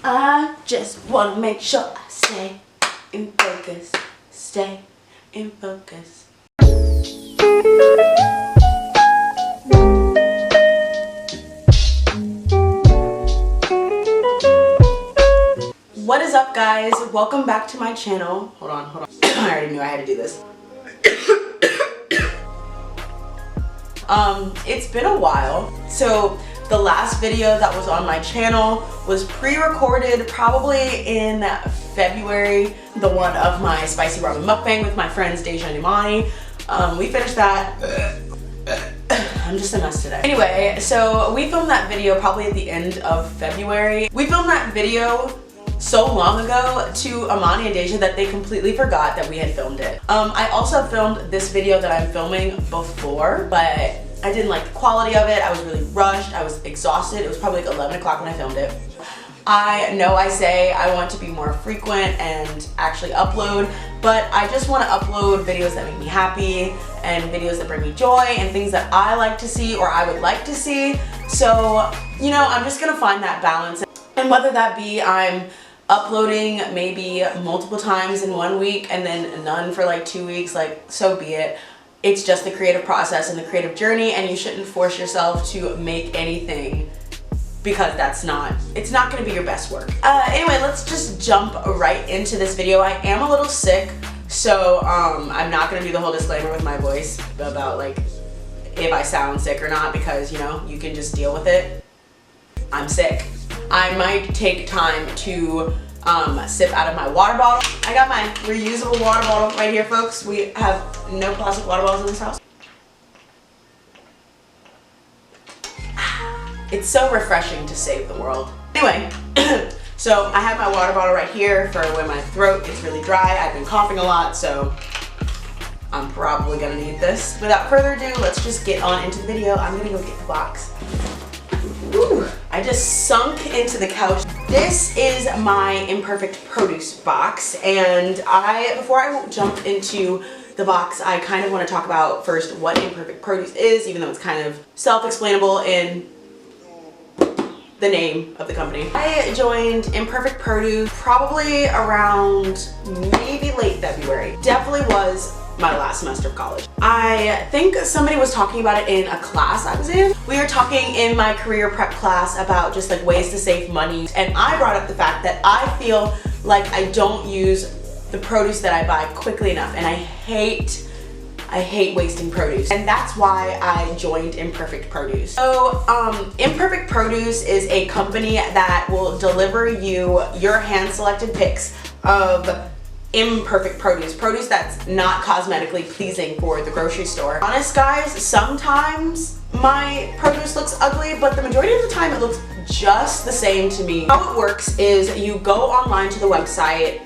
I just want to make sure I stay in focus, stay in focus. What is up, guys? Welcome back to my channel. Hold on. I already knew I had to do this. It's been a while. So the last video that was on my channel was pre-recorded probably in February. The one of my spicy ramen mukbang with my friends Deja and Imani. We finished that. I'm just a mess today. Anyway, so we filmed that video probably at the end of February. We filmed that video so long ago to Imani and Deja that they completely forgot that we had filmed it. I also filmed this video that I'm filming before, but I didn't like the quality of it. I was really rushed. I was exhausted. It was probably like 11 o'clock when I filmed it. I know I say I want to be more frequent and actually upload, but I just want to upload videos that make me happy and videos that bring me joy and things that I like to see or I would like to see. So, you know, I'm just gonna find that balance. And whether that be I'm uploading maybe multiple times in 1 week and then none for like 2 weeks, like, so be it. It's just the creative process and the creative journey, and you shouldn't force yourself to make anything because it's not gonna be your best work. Anyway, let's just jump right into this video. I am a little sick, so I'm not gonna do the whole disclaimer with my voice about like if I sound sick or not, because you know, you can just deal with it. I'm sick. I might take time to sip out of my water bottle. I got my reusable water bottle right here, folks. We have no plastic water bottles in this house. It's so refreshing to save the world. Anyway, so I have my water bottle right here for when my throat gets really dry. I've been coughing a lot, so I'm probably gonna need this. Without further ado, let's just get on into the video. I'm gonna go get the box. Ooh, I just sunk into the couch. This is my Imperfect Produce box, and before I jump into the box, I kind of want to talk about first what Imperfect Produce is, even though it's kind of self-explainable in the name of the company. I joined Imperfect Produce probably around maybe late February. Definitely was my last semester of college. I think somebody was talking about it in a class I was in. We were talking in my career prep class about just like ways to save money, and I brought up the fact that I feel like I don't use the produce that I buy quickly enough, and I hate wasting produce, and that's why I joined Imperfect Produce. So Imperfect Produce is a company that will deliver you your hand-selected picks of imperfect produce that's not cosmetically pleasing for the grocery store. Honest guys, sometimes my produce looks ugly, but the majority of the time it looks just the same to me. How it works is you go online to the website.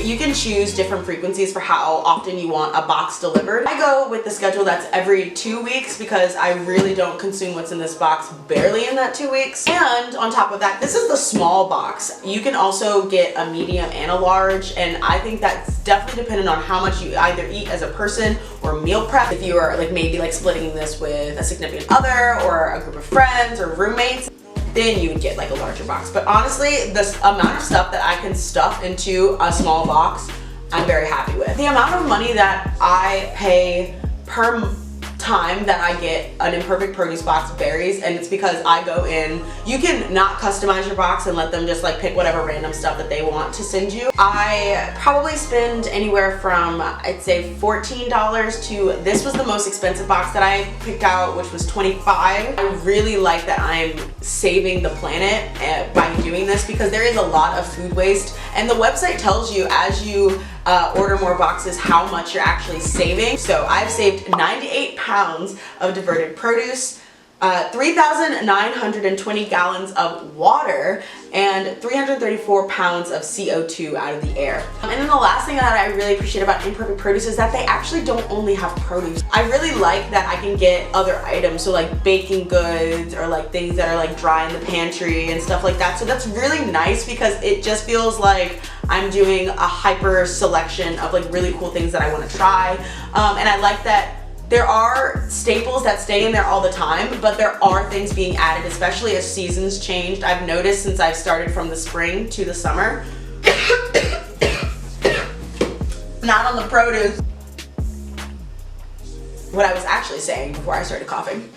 You can choose different frequencies for how often you want a box delivered. I go with the schedule that's every 2 weeks because I really don't consume what's in this box barely in that 2 weeks. And on top of that, this is the small box. You can also get a medium and a large, and I think that's definitely dependent on how much you either eat as a person or meal prep. If you are like maybe like splitting this with a significant other or a group of friends or roommates, then you would get like a larger box. But honestly, the amount of stuff that I can stuff into a small box, I'm very happy with. The amount of money that I pay per time that I get an Imperfect Produce box varies, and it's because I go in. You can not customize your box and let them just like pick whatever random stuff that they want to send you. I probably spend anywhere from, I'd say $14 to, this was the most expensive box that I picked out, which was $25. I really like that I'm saving the planet by doing this, because there is a lot of food waste, and the website tells you as you order more boxes how much you're actually saving. So I've saved 98 pounds of diverted produce, 3,920 gallons of water, and 334 pounds of CO2 out of the air. And then the last thing that I really appreciate about Imperfect Produce is that they actually don't only have produce. I really like that I can get other items, so like baking goods or like things that are like dry in the pantry and stuff like that. So that's really nice because it just feels like I'm doing a hyper selection of like really cool things that I want to try. And I like that There are staples that stay in there all the time, but there are things being added, especially as seasons changed. I've noticed since I've started from the spring to the summer. Not on the produce. What I was actually saying before I started coughing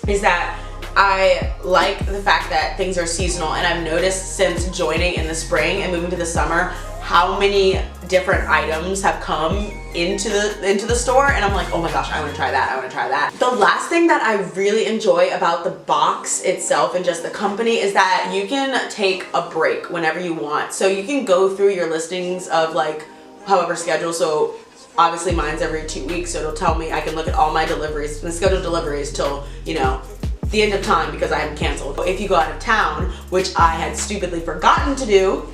is that I like the fact that things are seasonal, and I've noticed since joining in the spring and moving to the summer how many different items have come into the store, and I'm like, oh my gosh, I want to try that, I want to try that. The last thing that I really enjoy about the box itself and just the company is that you can take a break whenever you want. So you can go through your listings of like however schedule. So obviously mine's every 2 weeks, so it'll tell me, I can look at all my deliveries and schedule deliveries till, you know, the end of time because I haven't canceled. If you go out of town, which I had stupidly forgotten to do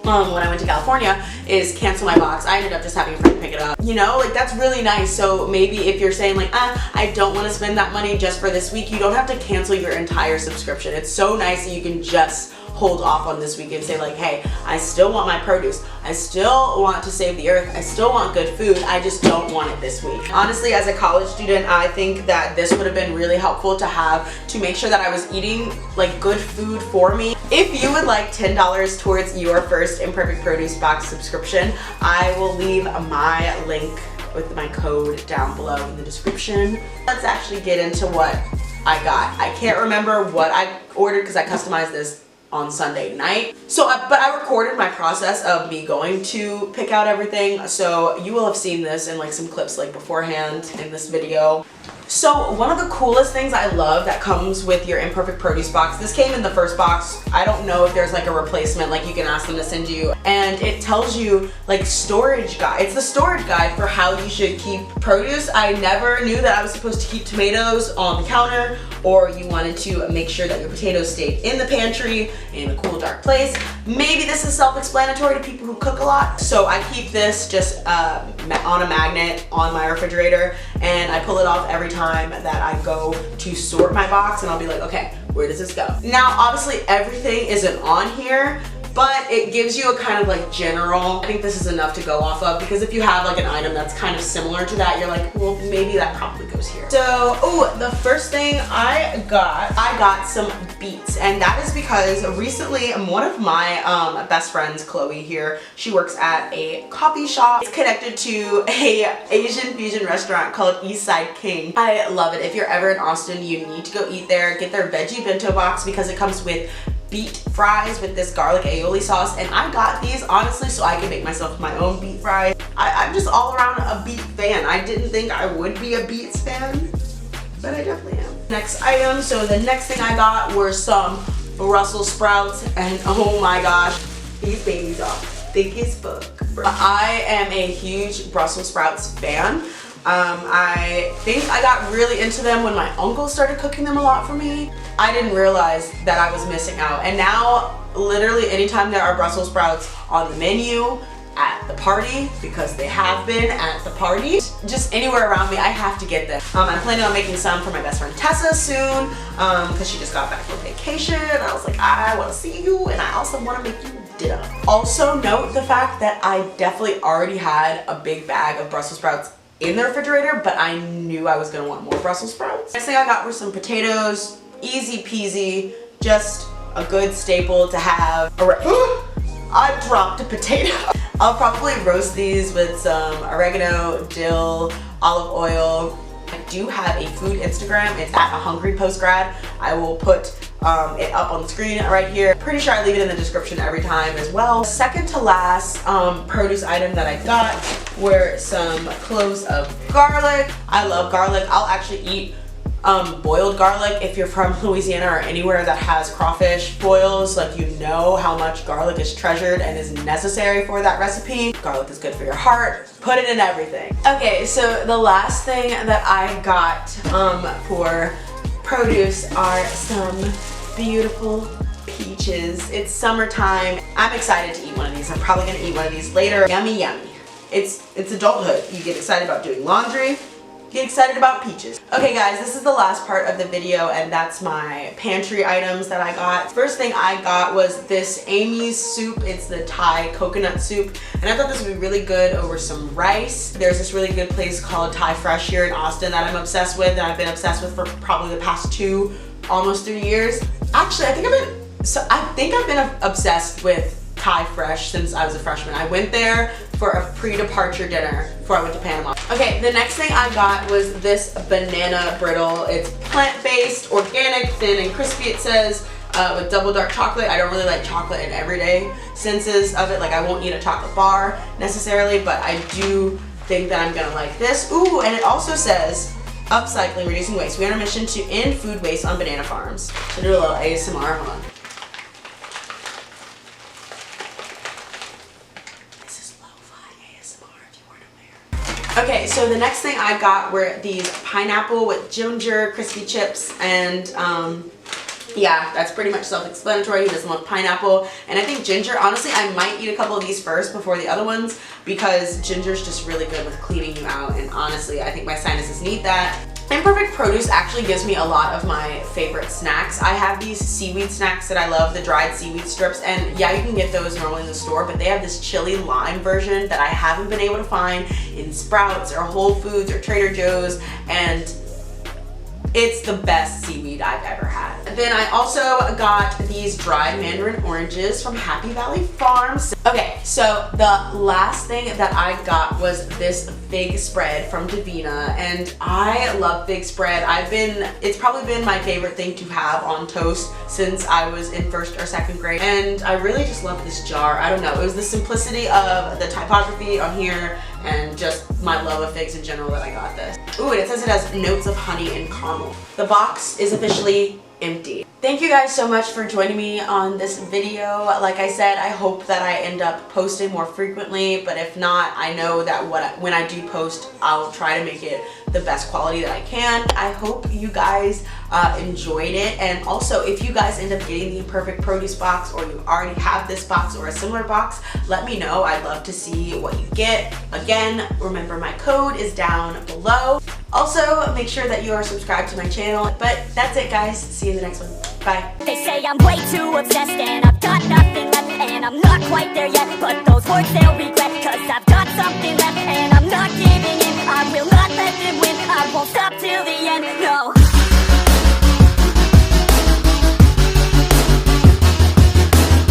when I went to California, is cancel my box. I ended up just having a friend pick it up. You know, like that's really nice. So maybe if you're saying like, I don't want to spend that money just for this week, you don't have to cancel your entire subscription. It's so nice that you can just hold off on this week and say like, hey, I still want my produce. I still want to save the earth. I still want good food. I just don't want it this week. Honestly, as a college student, I think that this would have been really helpful to have to make sure that I was eating like good food for me. If you would like $10 towards your first Imperfect Produce Box subscription, I will leave my link with my code down below in the description. Let's actually get into what I got. I can't remember what I ordered because I customized this on Sunday night. But I recorded my process of me going to pick out everything, so you will have seen this in like some clips like beforehand in this video. So one of the coolest things I love that comes with your Imperfect Produce Box, this came in the first box. I don't know if there's like a replacement, like you can ask them to send you, and it tells you like storage guide. It's the storage guide for how you should keep produce. I never knew that I was supposed to keep tomatoes on the counter, or you wanted to make sure that your potatoes stayed in the pantry in a cool, dark place. Maybe this is self-explanatory to people who cook a lot. So I keep this just on a magnet on my refrigerator, and I pull it off every time that I go to sort my box, and I'll be like, okay, where does this go? Now, obviously everything isn't on here, but it gives you a kind of like general, I think this is enough to go off of, because if you have like an item that's kind of similar to that, you're like, well, maybe that probably goes here. So, the first thing I got some Beets, and that is because recently one of my best friends, Chloe here, she works at a coffee shop. It's connected to a Asian fusion restaurant called Eastside King. I love it. If you're ever in Austin, you need to go eat there. Get their veggie bento box because it comes with beet fries with this garlic aioli sauce, and I got these honestly so I can make myself my own beet fries. I'm just all around a beet fan. I didn't think I would be a Beets fan, but I definitely am. Next item, so the next thing I got were some Brussels sprouts, and oh my gosh, these babies are thick as fuck. I am a huge Brussels sprouts fan. I think I got really into them when my uncle started cooking them a lot for me. I didn't realize that I was missing out, and now literally anytime there are Brussels sprouts on the menu, at the party, because they have been at the party, just anywhere around me, I have to get them. I'm planning on making some for my best friend Tessa soon, because she just got back from vacation. I was like, I want to see you, and I also want to make you dinner. Also note the fact that I definitely already had a big bag of Brussels sprouts in the refrigerator, but I knew I was gonna want more Brussels sprouts. Next thing I got were some potatoes, easy peasy, just a good staple to have. I dropped a potato. I'll probably roast these with some oregano, dill, olive oil. I do have a food Instagram. It's at a hungry postgrad. I will put it up on the screen right here. Pretty sure I leave it in the description every time as well. Second to last produce item that I got were some cloves of garlic. I love garlic. I'll actually eat boiled garlic. If you're from Louisiana or anywhere that has crawfish boils, like, you know how much garlic is treasured and is necessary for that recipe. Garlic is good for your heart. Put it in everything. Okay, so the last thing that I got for produce are some beautiful peaches. It's summertime. I'm excited to eat one of these. I'm probably gonna eat one of these later. Yummy, yummy. It's adulthood. You get excited about doing laundry. Get excited about peaches. Okay guys, this is the last part of the video, and that's my pantry items that I got. First thing I got was this Amy's soup. It's the Thai coconut soup, and I thought this would be really good over some rice. There's this really good place called Thai Fresh here in Austin that I'm obsessed with, and I've been obsessed with for probably the past 2, almost 3 years. Actually, I think I've been obsessed with Thai Fresh since I was a freshman. I went there for a pre-departure dinner before I went to Panama. Okay, the next thing I got was this banana brittle. It's plant-based, organic, thin and crispy, it says, with double dark chocolate. I don't really like chocolate in everyday senses of it. Like, I won't eat a chocolate bar necessarily, but I do think that I'm gonna like this. Ooh, and it also says, upcycling, reducing waste. We are on a mission to end food waste on banana farms. So do a little ASMR, hold on. Okay, so the next thing I got were these pineapple with ginger crispy chips, and yeah, that's pretty much self-explanatory. Who doesn't love pineapple? And I think ginger, honestly, I might eat a couple of these first before the other ones because ginger's just really good with cleaning you out, and honestly, I think my sinuses need that. Imperfect Produce actually gives me a lot of my favorite snacks. I have these seaweed snacks that I love, the dried seaweed strips, and yeah, you can get those normally in the store, but they have this chili lime version that I haven't been able to find in Sprouts or Whole Foods or Trader Joe's, and it's the best seaweed I've ever had. Then I also got these dried mandarin oranges from Happy Valley Farms. Okay, so the last thing that I got was this fig spread from Davina, and I love fig spread. It's probably been my favorite thing to have on toast since I was in 1st or 2nd grade, and I really just love this jar. I don't know, it was the simplicity of the typography on here and just my love of figs in general that I got this. Ooh, and it says it has notes of honey and caramel. The box is officially empty. Thank you guys so much for joining me on this video. Like I said, I hope that I end up posting more frequently, but if not, I know that when I do post, I'll try to make it the best quality that I can. I hope you guys enjoyed it, and also if you guys end up getting the Imperfect Produce box, or you already have this box or a similar box, let me know. I'd love to see what you get. Again, remember my code is down below. Also, make sure that you are subscribed to my channel. But that's it guys, see you in the next one. Bye. They say I'm way too obsessed and I've got nothing left, and I'm not quite there yet, but those words, they'll regret.